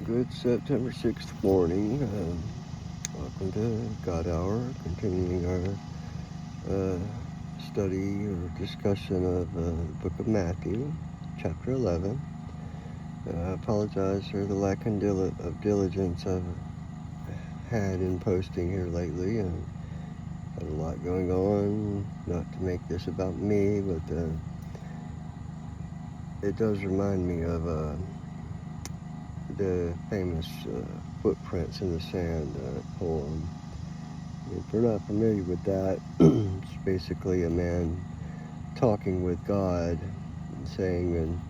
Good September 6th morning. Welcome to God Hour, continuing our study or discussion of the book of Matthew, chapter 11. I apologize for the lack of diligence I've had in posting here lately. And had a lot going on. Not to make this about me, but it does remind me of the famous Footprints in the Sand poem. If you're not familiar with that, it's basically a man talking with God and saying, and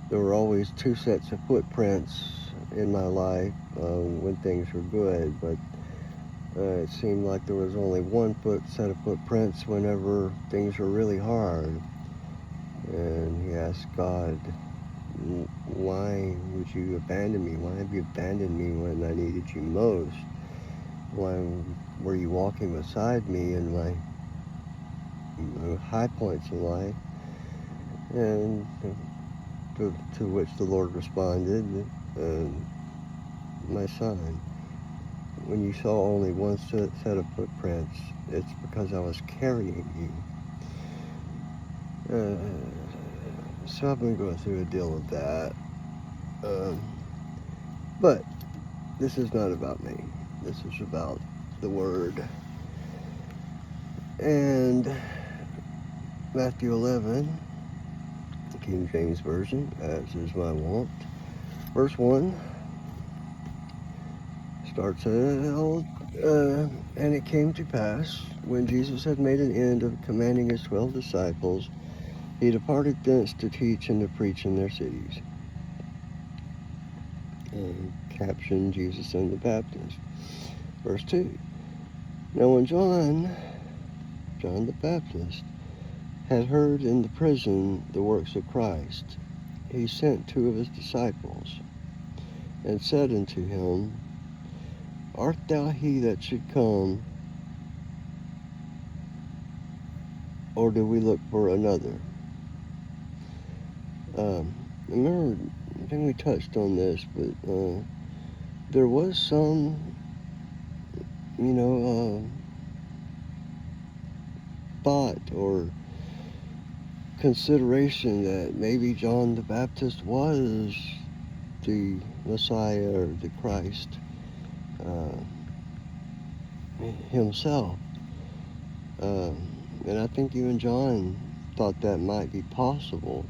there were always two sets of footprints in my life when things were good, but it seemed like there was only one set of footprints whenever things were really hard. And he asked God, why would you abandon me? Why have you abandoned me when I needed you most? Why were you walking beside me in my high points in life? And to which the Lord responded, my son, when you saw only one set of footprints, it's because I was carrying you. So I've been going through a deal of that. But this is not about me. This is about the Word. And Matthew 11, the King James Version, as is my wont. Verse 1 starts out, and it came to pass, when Jesus had made an end of commanding his 12 disciples, he departed thence to teach and to preach in their cities. Caption, Jesus and the Baptist. Verse 2. Now when John the Baptist, had heard in the prison the works of Christ, he sent 2 of his disciples, and said unto him, Art thou he that should come, or do we look for another? Remember, I think we touched on this, but there was some, thought or consideration that maybe John the Baptist was the Messiah or the Christ himself. And I think even John thought that might be possible.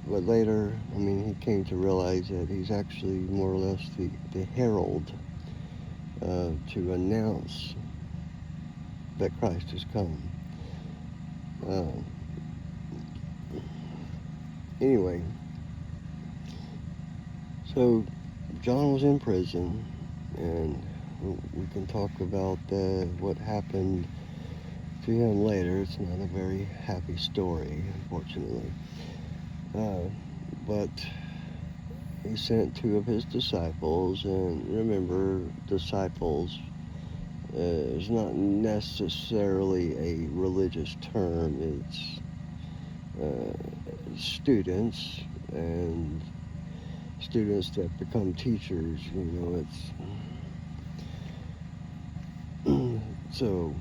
But later, he came to realize that he's actually more or less the herald to announce that Christ has come. Anyway, so John was in prison, and we can talk about what happened to him later. It's not a very happy story, unfortunately. But he sent 2 of his disciples, and remember, disciples is not necessarily a religious term. It's students, and students that become teachers. So,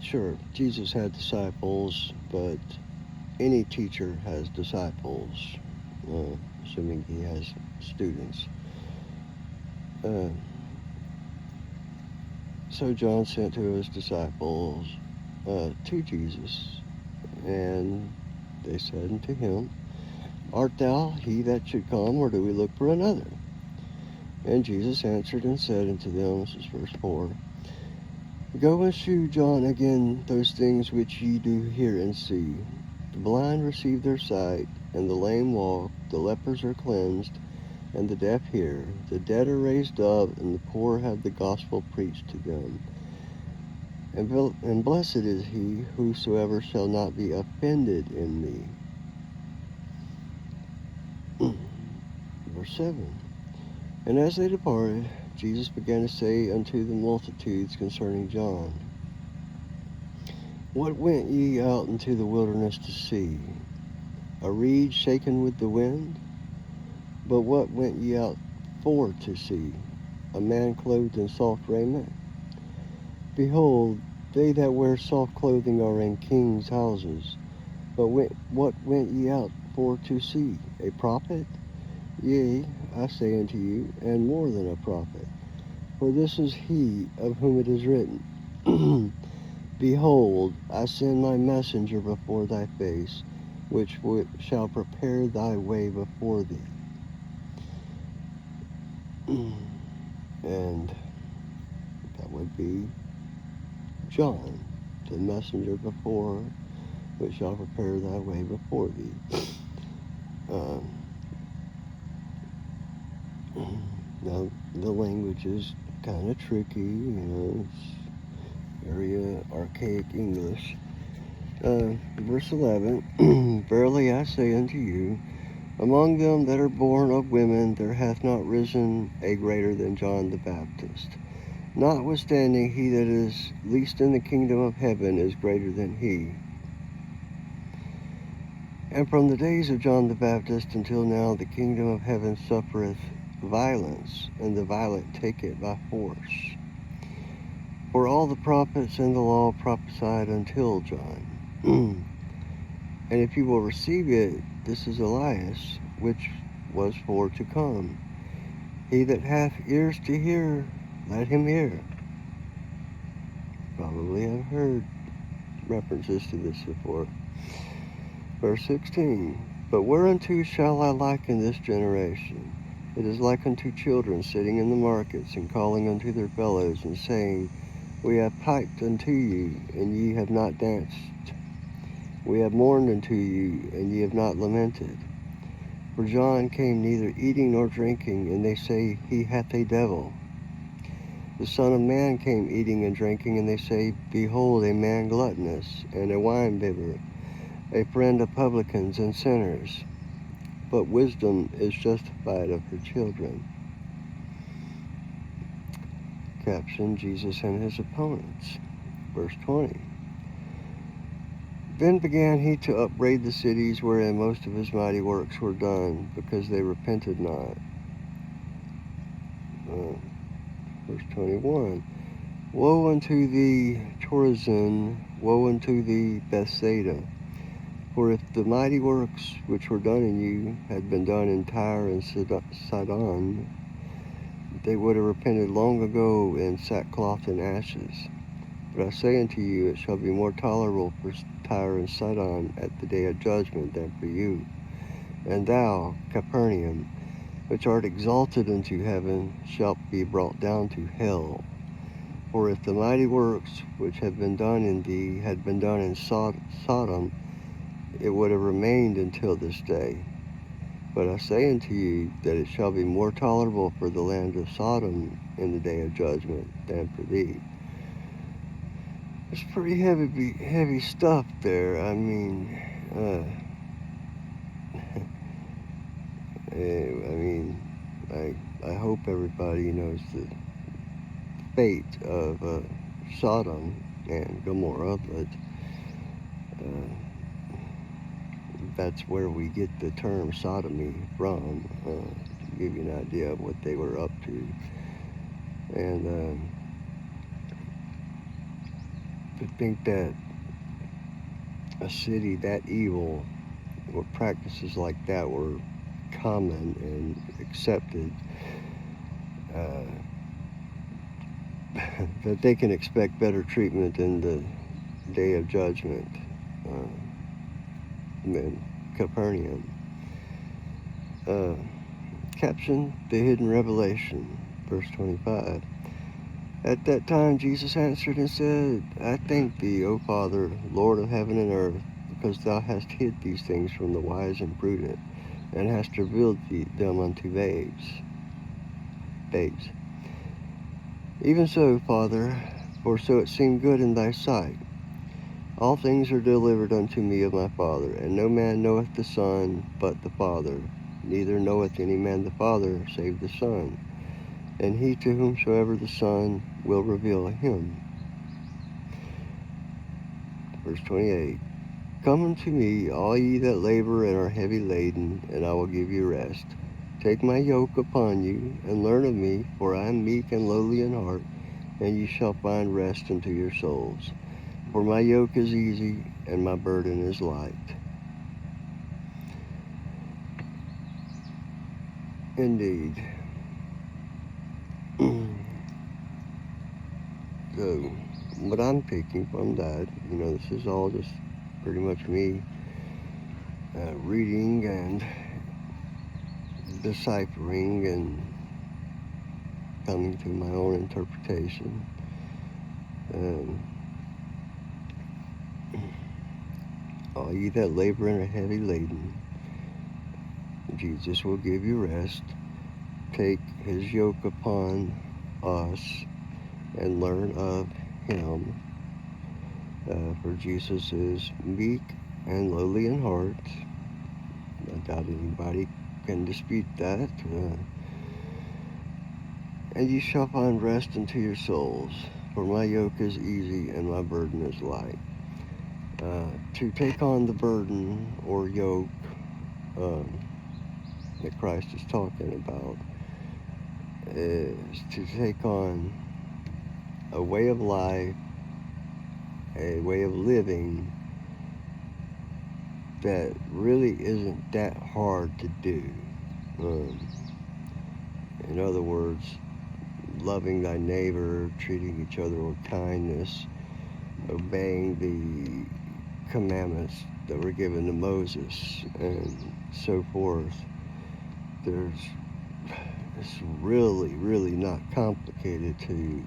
sure, Jesus had disciples, but any teacher has disciples, assuming he has students. So John sent 2 of his disciples to Jesus, and they said unto him, Art thou he that should come, or do we look for another? And Jesus answered and said unto them, this is verse 4, Go and shew John again those things which ye do hear and see. The blind receive their sight, and the lame walk, the lepers are cleansed, and the deaf hear. The dead are raised up, and the poor have the gospel preached to them. And blessed is he whosoever shall not be offended in me. Verse 7. And as they departed, Jesus began to say unto the multitudes concerning John, What went ye out into the wilderness to see? A reed shaken with the wind? But what went ye out for to see? A man clothed in soft raiment? Behold, they that wear soft clothing are in kings' houses. But what went ye out for to see? A prophet? Yea, I say unto you, and more than a prophet. For this is he of whom it is written, Behold, I send my messenger before thy face, which shall prepare thy way before thee. And that would be John, the messenger before, which shall prepare thy way before thee. Now, the language is kind of tricky, it's very archaic English. Verse 11, Verily I say unto you, among them that are born of women there hath not risen a greater than John the Baptist. Notwithstanding, he that is least in the kingdom of heaven is greater than he. And from the days of John the Baptist until now the kingdom of heaven suffereth violence, and the violent take it by force. For all the prophets and the law prophesied until John. And if you will receive it, this is Elias, which was for to come. He that hath ears to hear, let him hear. Probably have heard references to this before. Verse 16, But whereunto shall I liken this generation? It is like unto children sitting in the markets, and calling unto their fellows, and saying, We have piped unto you, and ye have not danced. We have mourned unto you, and ye have not lamented. For John came neither eating nor drinking, and they say, He hath a devil. The Son of Man came eating and drinking, and they say, Behold, a man gluttonous, and a winebibber, a friend of publicans and sinners. But wisdom is justified of her children. Caption, Jesus and his opponents. Verse 20. Then began he to upbraid the cities wherein most of his mighty works were done, because they repented not. Verse 21. Woe unto thee, Chorazin! Woe unto thee, Bethsaida! For if the mighty works which were done in you had been done in Tyre and Sidon, they would have repented long ago in sackcloth and ashes. But I say unto you, it shall be more tolerable for Tyre and Sidon at the day of judgment than for you. And thou, Capernaum, which art exalted into heaven, shalt be brought down to hell. For if the mighty works which have been done in thee had been done in Sodom, it would have remained until this day. But I say unto you that it shall be more tolerable for the land of Sodom in the day of judgment than for thee. It's pretty heavy stuff there. I mean, I hope everybody knows the fate of Sodom and Gomorrah, but that's where we get the term sodomy from, to give you an idea of what they were up to. And to think that a city that evil, where practices like that were common and accepted, that they can expect better treatment in the day of judgment than Capernaum. Caption, the hidden revelation, verse 25. At that time Jesus answered and said, I thank thee, O Father, Lord of heaven and earth, because thou hast hid these things from the wise and prudent, and hast revealed them unto babes. Even so, Father, for so it seemed good in thy sight. All things are delivered unto me of my Father, and no man knoweth the Son but the Father, neither knoweth any man the Father save the Son, and he to whomsoever the Son will reveal him. Verse 28. Come unto me, all ye that labor and are heavy laden, and I will give you rest. Take my yoke upon you, and learn of me, for I am meek and lowly in heart, and you shall find rest unto your souls. For my yoke is easy, and my burden is light. Indeed. So, what I'm picking from that, this is all just pretty much me reading and deciphering and coming to my own interpretation. All ye that labor and are heavy laden, Jesus will give you rest. Take his yoke upon us and learn of him. For Jesus is meek and lowly in heart. I doubt anybody can dispute that. And you shall find rest unto your souls, for my yoke is easy and my burden is light. To take on the burden or yoke that Christ is talking about is to take on a way of life, a way of living that really isn't that hard to do. In other words, loving thy neighbor, treating each other with kindness, obeying the commandments that were given to Moses, and so forth. It's really not complicated to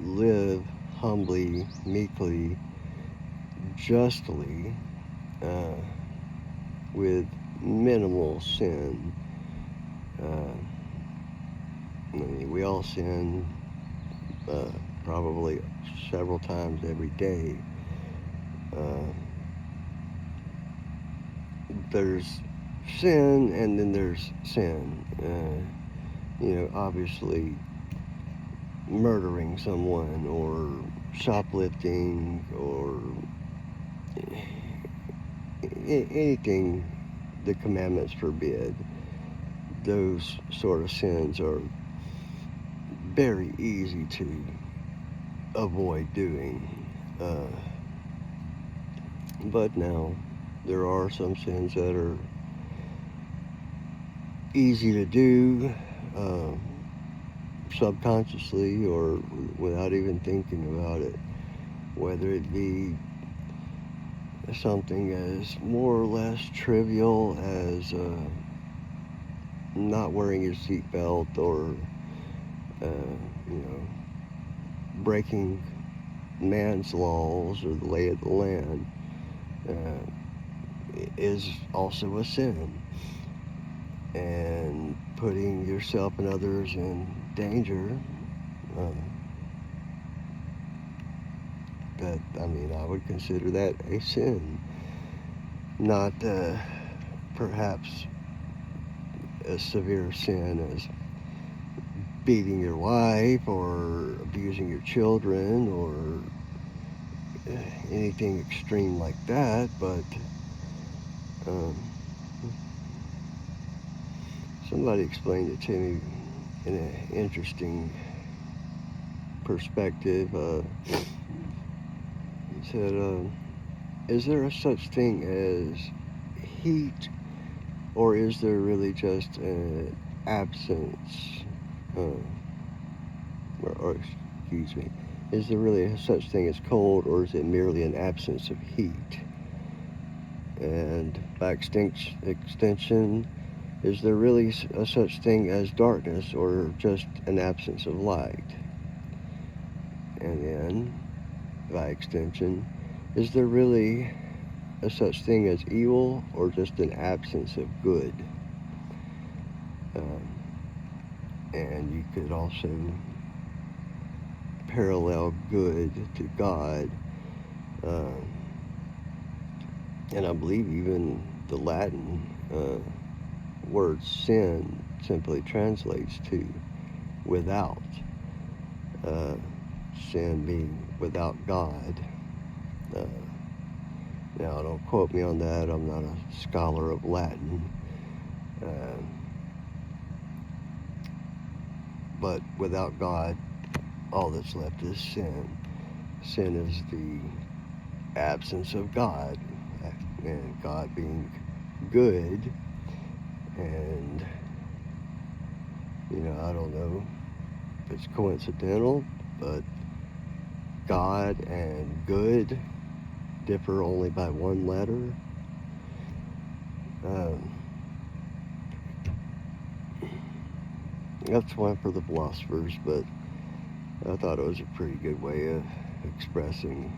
live humbly, meekly, justly, with minimal sin. We all sin probably several times every day. There's sin and then there's sin. Obviously murdering someone or shoplifting or anything the commandments forbid. Those sort of sins are very easy to avoid doing. But now there are some sins that are easy to do subconsciously or without even thinking about it, whether it be something as more or less trivial as not wearing your seatbelt or breaking man's laws or the lay of the land is also a sin. And putting yourself and others in danger, I would consider that a sin. Not perhaps as severe a sin as beating your wife or abusing your children or anything extreme like that, but somebody explained it to me in an interesting perspective. He said, is there a such thing as heat, or is there really just an absence, or excuse me, is there really a such thing as cold, or is it merely an absence of heat? And by extension, is there really a such thing as darkness, or just an absence of light? And then, by extension, is there really a such thing as evil, or just an absence of good? And you could also parallel good to God. And I believe even the Latin word sin simply translates to without. Sin being without God. Now, don't quote me on that. I'm not a scholar of Latin. but without God, all that's left is sin. Sin is the absence of God, and God being good. And I don't know if it's coincidental, but God and good differ only by one letter. That's one for the philosophers, but I thought it was a pretty good way of expressing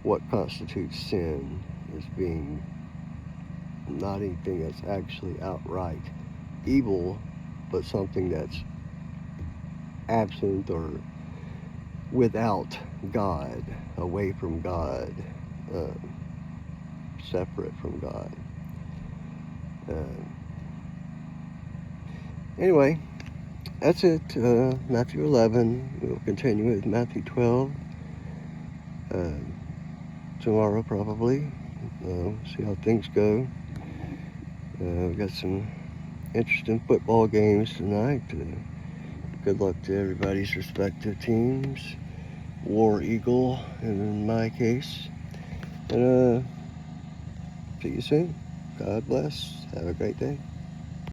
what constitutes sin as being not anything that's actually outright evil, but something that's absent or without God, away from God, separate from God. Anyway, that's it. Matthew 11. We'll continue with Matthew 12 tomorrow, probably. See how things go. We got some interesting football games tonight. Good luck to everybody's respective teams. War Eagle, in my case. And see you soon. God bless. Have a great day.